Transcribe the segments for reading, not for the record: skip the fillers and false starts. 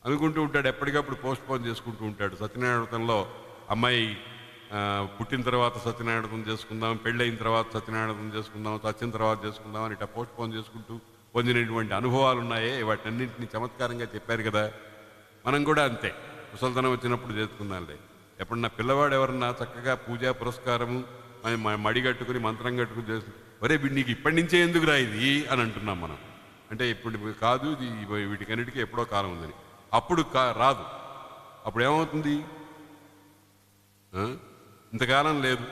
అనుకుంటూ ఉంటాడు, ఎప్పటికప్పుడు పోస్ట్ పోన్ చేసుకుంటూ ఉంటాడు. సత్యనారాయణ వ్రతంలో అమ్మాయి పుట్టిన తర్వాత సత్యనారాయణ వ్రతం చేసుకుందాం, పెళ్ళైన తర్వాత సత్యనారాయణ వ్రతం చేసుకుందాం, చచ్చిన తర్వాత చేసుకుందాం అని ఇట్లా పోస్ట్ పోన్ చేసుకుంటూ పొందినటువంటి అనుభవాలు ఉన్నాయే, వాటన్నింటినీ చమత్కారంగా చెప్పారు కదా. మనం కూడా అంతే, ముసల్తనం వచ్చినప్పుడు చేసుకుందాంలే. ఎప్పుడన్నా పిల్లవాడు ఎవరన్నా చక్కగా పూజా పురస్కారము మడిగట్టుకుని మంత్రం కట్టుకుని చేస్తుంది, ఒరే నీకు ఇప్పటి నుంచే ఎందుకు రా ఇది అని అంటున్నాం మనం. అంటే ఇప్పుడు కాదు, ఇది వీటికన్నిటికీ ఎప్పుడో కాలం ఉందని. అప్పుడు రాదు. అప్పుడు ఏమవుతుంది? ఇంతకాలం లేదు,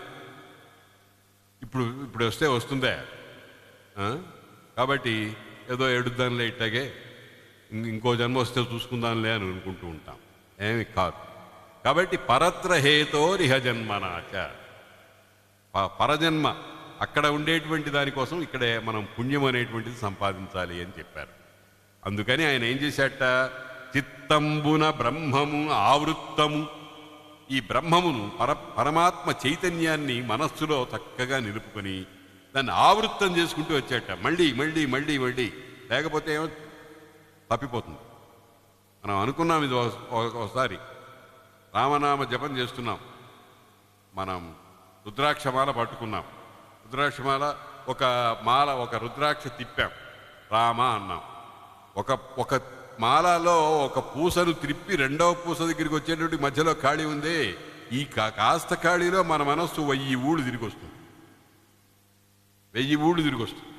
ఇప్పుడు వస్తే వస్తుందా? కాబట్టి ఏదో ఎడుద్దాంలే, ఇట్టాగే ఇంకో జన్మ వస్తే చూసుకుందాంలే అని అనుకుంటూ ఉంటాం. ఏమి కాదు. కాబట్టి పరత్ర హేతోరిహ జన్మనాచ, పరజన్మ అక్కడ ఉండేటువంటి దానికోసం ఇక్కడే మనం పుణ్యం అనేటువంటిది సంపాదించాలి అని చెప్పారు. అందుకని ఆయన ఏం చేశాట, చిత్తంబున బ్రహ్మము ఆవృత్తము, ఈ బ్రహ్మమును పరమాత్మ చైతన్యాన్ని మనస్సులో చక్కగా నిలుపుకొని దాన్ని ఆవృత్తం చేసుకుంటూ వచ్చాట. మళ్ళీ మళ్ళీ మళ్ళీ మళ్ళీ, లేకపోతే ఏమో తప్పిపోతుంది. మనం అనుకున్నాం ఇది ఒకసారి, రామనామ జపం చేస్తున్నాం, మనం రుద్రాక్షమాల పట్టుకున్నాం, రుద్రాక్షమాల ఒక రుద్రాక్ష తిప్పాం, రామ అన్నాం. ఒక మాలలో ఒక పూసను త్రిప్పి రెండవ పూస దగ్గరికి వచ్చేటువంటి మధ్యలో ఖాళీ ఉంది. ఈ కాస్త ఖాళీలో మన మనస్సు 1000 ఊళ్ళు తిరిగి వస్తుంది, 1000 ఊళ్ళు తిరిగి వస్తుంది.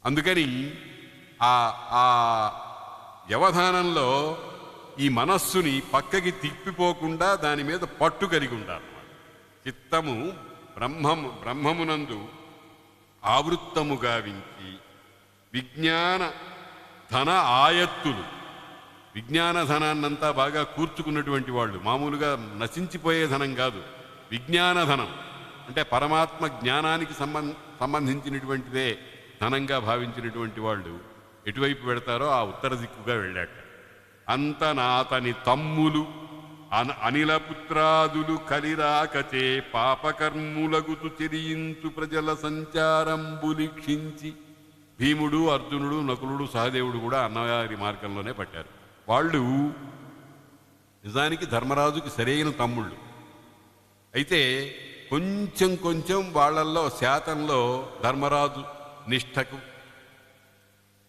అందుకని ఆ వ్యవధానంలో ఈ మనస్సుని పక్కకి తిప్పిపోకుండా దాని మీద పట్టు కలిగి ఉండాలి. చిత్తము బ్రహ్మమునందు ఆవృత్తము గావించి విజ్ఞాన ధన ఆయత్తులు, విజ్ఞాన ధనాన్నంతా బాగా కూర్చుకున్నటువంటి వాళ్ళు, మామూలుగా నశించిపోయే ధనం కాదు, విజ్ఞాన ధనం అంటే పరమాత్మ జ్ఞానానికి సంబంధించినటువంటిదే ధనంగా భావించినటువంటి వాళ్ళు ఎటువైపు పెడతారో ఆ ఉత్తర దిక్కుగా వెళ్ళాట. అంతనాతని తమ్ములు అనిలపుత్రాదులు కలిరాకచే పాపకర్ములగుతు చెరియించు ప్రజల సంచారంబులిక్షించి, భీముడు, అర్జునుడు, నకులుడు, సహదేవుడు కూడా అన్నగారి మార్గంలోనే పట్టారు. వాళ్ళు నిజానికి ధర్మరాజుకి సరైన తమ్ముళ్ళు. అయితే కొంచెం కొంచెం వాళ్ళల్లో శాతంలో ధర్మరాజు నిష్ఠకు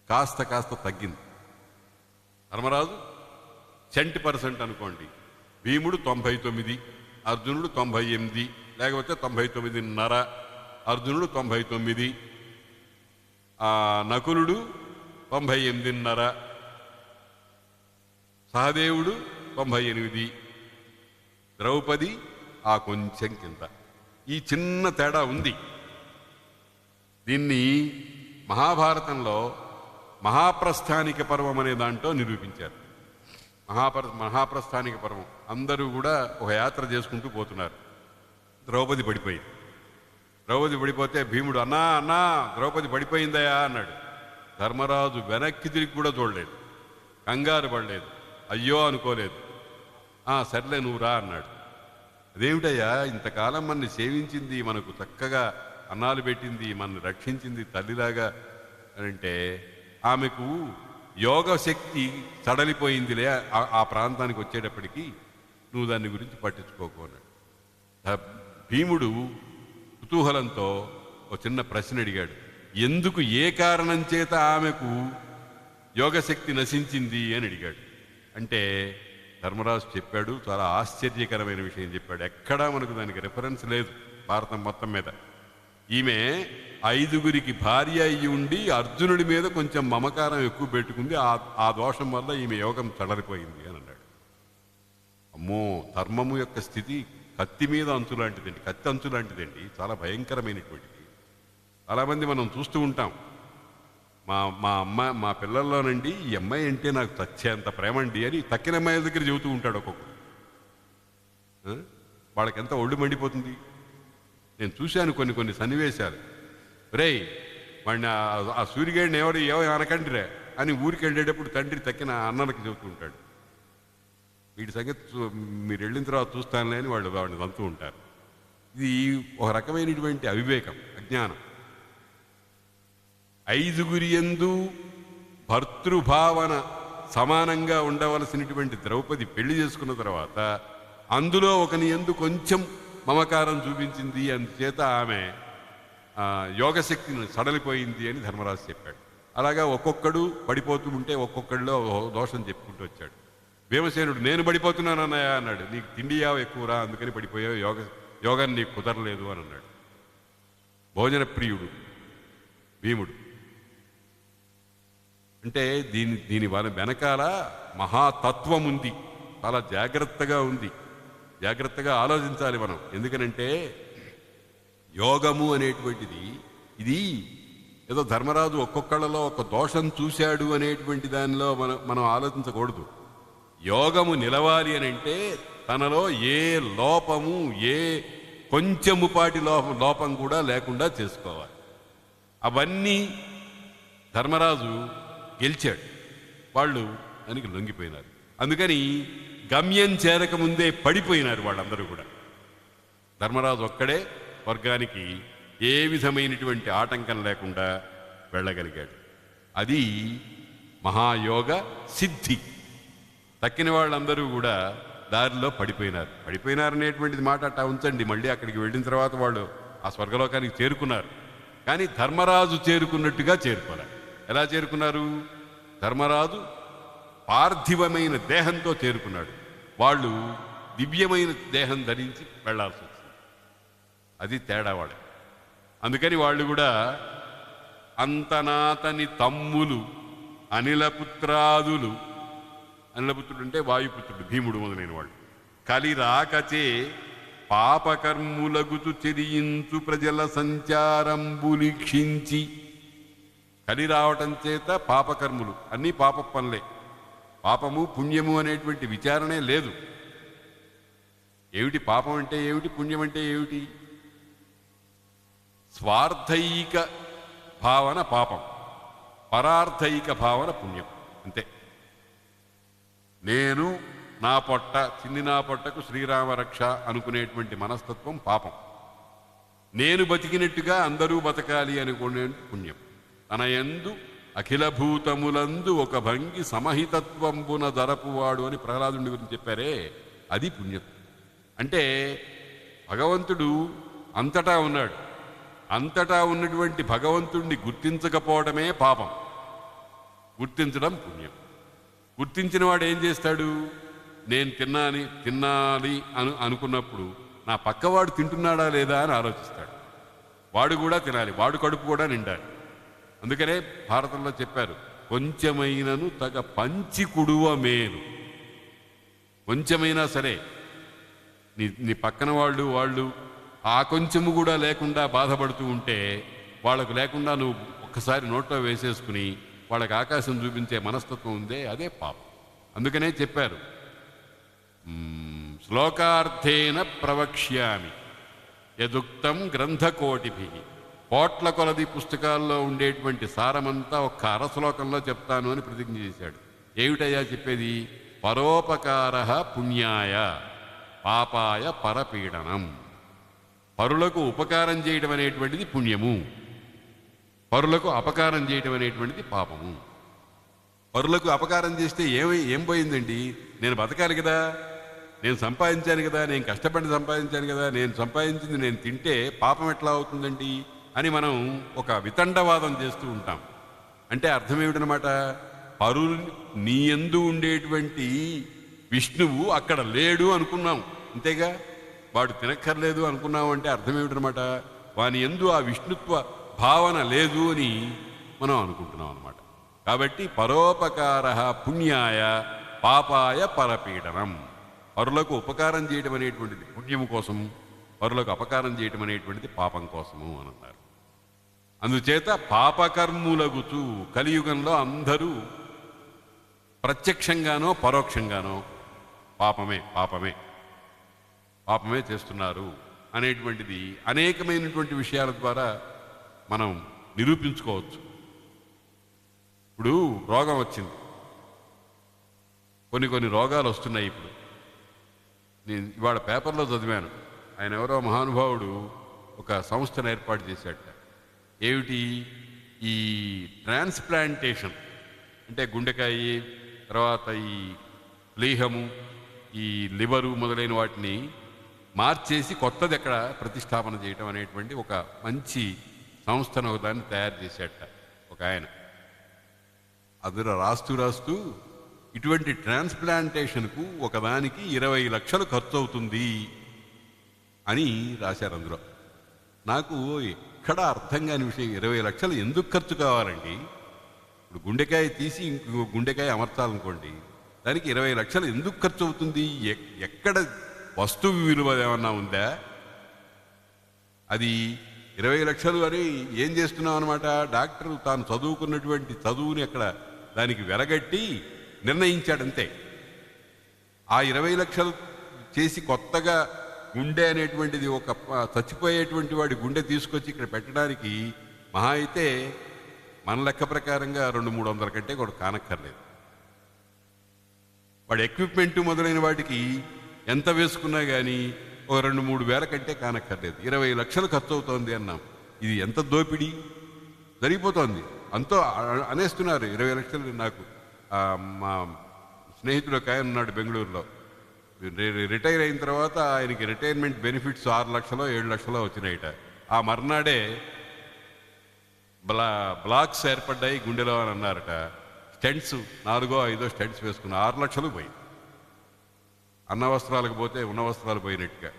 కాస్త కాస్త తగ్గింది. ధర్మరాజు 70% అనుకోండి, భీముడు 99, అర్జునుడు 98, లేకపోతే 99.5, అర్జునుడు 99, నకులుడు 98.5, సహదేవుడు 98, ద్రౌపది ఆ కొంచెం కింద. ఈ చిన్న తేడా ఉంది. దీన్ని మహాభారతంలో మహాప్రస్థానిక పర్వం అనే దాంట్లో నిరూపించారు. మహాప్రస్థానిక పర్వం, అందరూ కూడా ఒక యాత్ర చేసుకుంటూ పోతున్నారు. ద్రౌపది పడిపోయింది. ద్రౌపది పడిపోతే భీముడు, అన్నా అన్నా ద్రౌపది పడిపోయిందయా అన్నాడు. ధర్మరాజు వెనక్కి తిరిగి కూడా చూడలేదు, కంగారు పడలేదు, అయ్యో అనుకోలేదు. సర్లే నువ్వు రా అన్నాడు. అదేమిటయ్యా, ఇంతకాలం మనని సేవించింది, మనకు చక్కగా అన్నాలు పెట్టింది, మనని రక్షించింది తల్లిలాగా అంటే ఆమెకు యోగ శక్తి సడలిపోయిందిలే ఆ ప్రాంతానికి వచ్చేటప్పటికి, నువ్వు దాని గురించి పట్టించుకోకు అన్నాడు. భీముడు కుతూహలంతో ఒక చిన్న ప్రశ్న అడిగాడు, ఎందుకు, ఏ కారణం చేత ఆమెకు యోగశక్తి నశించింది అని అడిగాడు. అంటే ధర్మరాజు చెప్పాడు, చాలా ఆశ్చర్యకరమైన విషయం చెప్పాడు. ఎక్కడా మనకు దానికి రిఫరెన్స్ లేదు భారతం మొత్తం మీద. ఈమె 5గురికి భార్య అయ్యి ఉండి అర్జునుడి మీద కొంచెం మమకారం ఎక్కువ పెట్టుకుంది, ఆ దోషం వల్ల ఈమె యోగం చడలిపోయింది అని అన్నాడు. అమ్మో, ధర్మము యొక్క స్థితి కత్తి మీద అంచు లాంటిదండి, కత్తి అంచు లాంటిదండి, చాలా భయంకరమైనటువంటిది. చాలామంది మనం చూస్తూ ఉంటాం, మా పిల్లల్లోనండి ఈ అమ్మాయి అంటే నాకు చచ్చేంత ప్రేమండి అని తక్కిన అమ్మాయిల దగ్గర చెబుతూ ఉంటాడు ఒక్కొక్కడు. వాళ్ళకెంత ఒళ్ళు మండిపోతుంది. నేను చూశాను కొన్ని సన్నివేశాలు. రేయ్ వాడిని ఆ సూర్యగాడిని ఏమో అనకండిరా అని ఊరికి వెళ్ళేటప్పుడు తండ్రి తక్కిన అన్నలకు చెబుతూ ఉంటాడు. వీడి సంగతి మీరు వెళ్ళిన తర్వాత చూస్తానులే అని వాడిని అంటూ ఉంటారు. ఇది ఒక రకమైనటువంటి అవివేకం, అజ్ఞానం. 5గురి యందు భర్తృభావన సమానంగా ఉండవలసినటువంటి ద్రౌపది పెళ్లి చేసుకున్న తర్వాత అందులో ఒకని యందు కొంచెం మమకారం చూపించింది, అందుచేత ఆమె యోగశక్తిని సడలిపోయింది అని ధర్మరాజు చెప్పాడు. అలాగా ఒక్కొక్కడు పడిపోతూ ఉంటే ఒక్కొక్కడిలో దోషం చెప్పుకుంటూ వచ్చాడు. భీమసేనుడు నేను పడిపోతున్నాను అన్నయ్య అన్నాడు. నీకు తిండియావు ఎక్కువరా, అందుకని పడిపోయావు, యోగాన్ని నీకు కుదరలేదు అని అన్నాడు. భోజన ప్రియుడు భీముడు. అంటే దీని వెనకాల మహాతత్వం ఉంది, చాలా జాగ్రత్తగా ఉంది, జాగ్రత్తగా ఆలోచించాలి మనం. ఎందుకనంటే యోగము అనేటువంటిది ఇది ఏదో ధర్మరాజు ఒక్కొక్కళ్ళలో ఒక దోషం చూశాడు అనేటువంటి దానిలో మనం ఆలోచించకూడదు. యోగము నిలవాలి అని అంటే తనలో ఏ లోపము, ఏ కొంచెముపాటి లోపం కూడా లేకుండా చేసుకోవాలి. అవన్నీ ధర్మరాజు గెలిచాడు, వాళ్ళు దానికి లొంగిపోయినారు. అందుకని గమ్యం చేరకముందే పడిపోయినారు వాళ్ళందరూ కూడా. ధర్మరాజు ఒక్కడే స్వర్గానికి ఏ విధమైనటువంటి ఆటంకం లేకుండా వెళ్ళగలిగాడు. అది మహాయోగ సిద్ధి. తక్కిన వాళ్ళందరూ కూడా దారిలో పడిపోయినారనేటువంటిది మాట అట్టా ఉంచండి. మళ్ళీ అక్కడికి వెళ్ళిన తర్వాత వాళ్ళు ఆ స్వర్గలోకానికి చేరుకున్నారు. కానీ ధర్మరాజు చేరుకున్నట్టుగా చేరుకోలే. ఎలా చేరుకున్నారు? ధర్మరాజు పార్థివమైన దేహంతో చేరుకున్నాడు, వాళ్ళు దివ్యమైన దేహం ధరించి వెళ్లాల్సి వచ్చింది. అది తేడా వాళ్ళే. అందుకని వాళ్ళు కూడా అంతనాతని తమ్ములు అనిలపుత్రాదులు, అనిలపుత్రుడు అంటే వాయుపుత్రుడు భీముడు మొదలైన వాళ్ళు, కలిరాకచే పాపకర్ములగుతు చెరియించు ప్రజల సంచారంబులిక్షించి. కలి రావటం చేత పాపకర్ములు అన్నీ పాప పనులే. పాపము పుణ్యము అనేటువంటి విచారణే లేదు. ఏమిటి పాపం అంటే ఏమిటి, పుణ్యం అంటే ఏమిటి? స్వార్థైక భావన పాపం, పరార్థైక భావన పుణ్యం, అంతే. నేను నా పొట్ట, చిన్ని నా పొట్టకు శ్రీరామరక్ష అనుకునేటువంటి మనస్తత్వం పాపం. నేను బతికినట్టుగా అందరూ బతకాలి అనుకునే పుణ్యం. తన యందు అఖిల భూతములందు ఒక భంగి సమహితత్వంబున దరపువాడు అని ప్రహ్లాదుని గురించి చెప్పారే, అది పుణ్యం. అంటే భగవంతుడు అంతటా ఉన్నాడు, అంతటా ఉన్నటువంటి భగవంతుణ్ణి గుర్తించకపోవడమే పాపం, గుర్తించడం పుణ్యం. గుర్తించిన వాడు ఏం చేస్తాడు? నేను తినాలి అనుకున్నప్పుడు నా పక్కవాడు తింటున్నాడా లేదా అని ఆలోచిస్తాడు. వాడు కూడా తినాలి, వాడు కడుపు కూడా నిండాలి. అందుకనే భారతంలో చెప్పారు, కొంచెమైనను తగ పంచి కుడువ మేలు. కొంచెమైనా సరే నీ పక్కన వాళ్ళు ఆ కొంచెము కూడా లేకుండా బాధపడుతూ ఉంటే, వాళ్ళకు లేకుండా నువ్వు ఒక్కసారి నోట్లో వేసేసుకుని వాళ్ళకి ఆకాశం చూపించే మనస్తత్వం ఉందే, అదే పాపం. అందుకనే చెప్పారు, శ్లోకార్థేన ప్రవక్ష్యామి యదుక్తం గ్రంథకోటిభి. కోట్ల కొలది పుస్తకాల్లో ఉండేటువంటి సారమంతా ఒక్క అరశ్లోకంలో చెప్తాను అని ప్రతిజ్ఞ చేశాడు. ఏమిటయ్యా చెప్పేది? పరోపకార పుణ్యాయ పాపాయ పరపీడనం. పరులకు ఉపకారం చేయడం అనేటువంటిది పుణ్యము, పరులకు అపకారం చేయడం అనేటువంటిది పాపము. పరులకు అపకారం చేస్తే ఏం పోయిందండి? నేను బతకాలి కదా, నేను సంపాదించాను కదా, నేను కష్టపడి సంపాదించాను కదా, నేను సంపాదించింది నేను తింటే పాపం ఎట్లా అవుతుందండి అని మనం ఒక వితండవాదం చేస్తూ ఉంటాం. అంటే అర్థం ఏమిటనమాట? నీ యందు ఉండేటువంటి విష్ణువు అక్కడ లేడు అనుకున్నాం, అంతేగా. వాడు తినక్కర్లేదు అనుకున్నాం అంటే అర్థం ఏమిటనమాట? వాని యందు ఆ విష్ణుత్వ భావన లేదు అని మనం అనుకుంటున్నాం అనమాట. కాబట్టి పరోపకార పుణ్యాయ పాపాయ పరపీడనం. పరులకు ఉపకారం చేయడం అనేటువంటిది పుణ్యము కోసం, పరులకు అపకారం చేయడం అనేటువంటిది పాపం కోసము అని అన్నారు. అందుచేత పాపకర్ములగుతూ కలియుగంలో అందరూ ప్రత్యక్షంగానో పరోక్షంగానో పాపమే చేస్తున్నారు అనేటువంటిది అనేకమైనటువంటి విషయాల ద్వారా మనం నిరూపించుకోవచ్చు. ఇప్పుడు రోగం వచ్చింది, కొన్ని రోగాలు వస్తున్నాయి. ఇప్పుడు నేను ఇవాళ పేపర్లో చదివాను, ఆయన ఎవరో మహానుభావుడు ఒక సంస్థను ఏర్పాటు చేశాట. ఏమిటి? ఈ ట్రాన్స్ప్లాంటేషన్ అంటే గుండెకాయ, తర్వాత ఈ ప్లీహము, ఈ లివరు మొదలైన వాటిని మార్చేసి కొత్తది ఎక్కడ ప్రతిష్టాపన చేయటం అనేటువంటి ఒక మంచి సంస్థను ఒకదాన్ని తయారు చేసేట ఒక ఆయన. అందులో రాస్తూ ఇటువంటి ట్రాన్స్ప్లాంటేషన్కు ఒకదానికి 20 లక్షలు ఖర్చు అవుతుంది అని రాశారు. అందులో నాకు ఎక్కడ అర్థం కాని విషయం, 20 లక్షలు ఎందుకు ఖర్చు కావాలండి? ఇప్పుడు గుండెకాయ తీసి ఇంకో గుండెకాయ అమర్చాలనుకోండి, దానికి 20 లక్షలు ఎందుకు ఖర్చు అవుతుంది? ఎక్కడ వస్తువు విలువ ఏమన్నా ఉందా? అది 20 లక్షలు అని ఏం చేస్తున్నాం అనమాట. డాక్టర్ తాను చదువుకున్నటువంటి చదువుని అక్కడ దానికి వెలగట్టి నిర్ణయించాడంతే. ఆ 20 లక్షలు చేసి కొత్తగా గుండె అనేటువంటిది ఒక చచ్చిపోయేటువంటి వాడి గుండె తీసుకొచ్చి ఇక్కడ పెట్టడానికి మహా అయితే మన లెక్క ప్రకారంగా 200-300 కంటే కూడా కానక్కర్లేదు. వాడి ఎక్విప్మెంట్ మొదలైన వాటికి ఎంత వేసుకున్నా కానీ ఒక 2-3 వేల కంటే కానక్కర్లేదు. 20 లక్షలు ఖర్చు అవుతోంది అన్నాం. ఇది ఎంత దోపిడీ జరిగిపోతోంది. అంతో అనేస్తున్నారు 20 లక్షలు. నాకు మా స్నేహితుడు ఒక ఆయన ఉన్నాడు బెంగళూరులో, రిటైర్ అయిన తర్వాత ఆయనకి రిటైర్మెంట్ బెనిఫిట్స్ 6 లక్షలో 7 లక్షలో వచ్చినాయిట. ఆ మర్నాడే బ్లాక్స్ ఏర్పడ్డాయి గుండెలో అని అన్నారట. స్టెంట్స్ 4-5 స్టెంట్స్ వేసుకున్న 6 లక్షలు పోయి, అన్న వస్త్రాలకు పోతే ఉన్న వస్త్రాలు పోయినట్టుగా.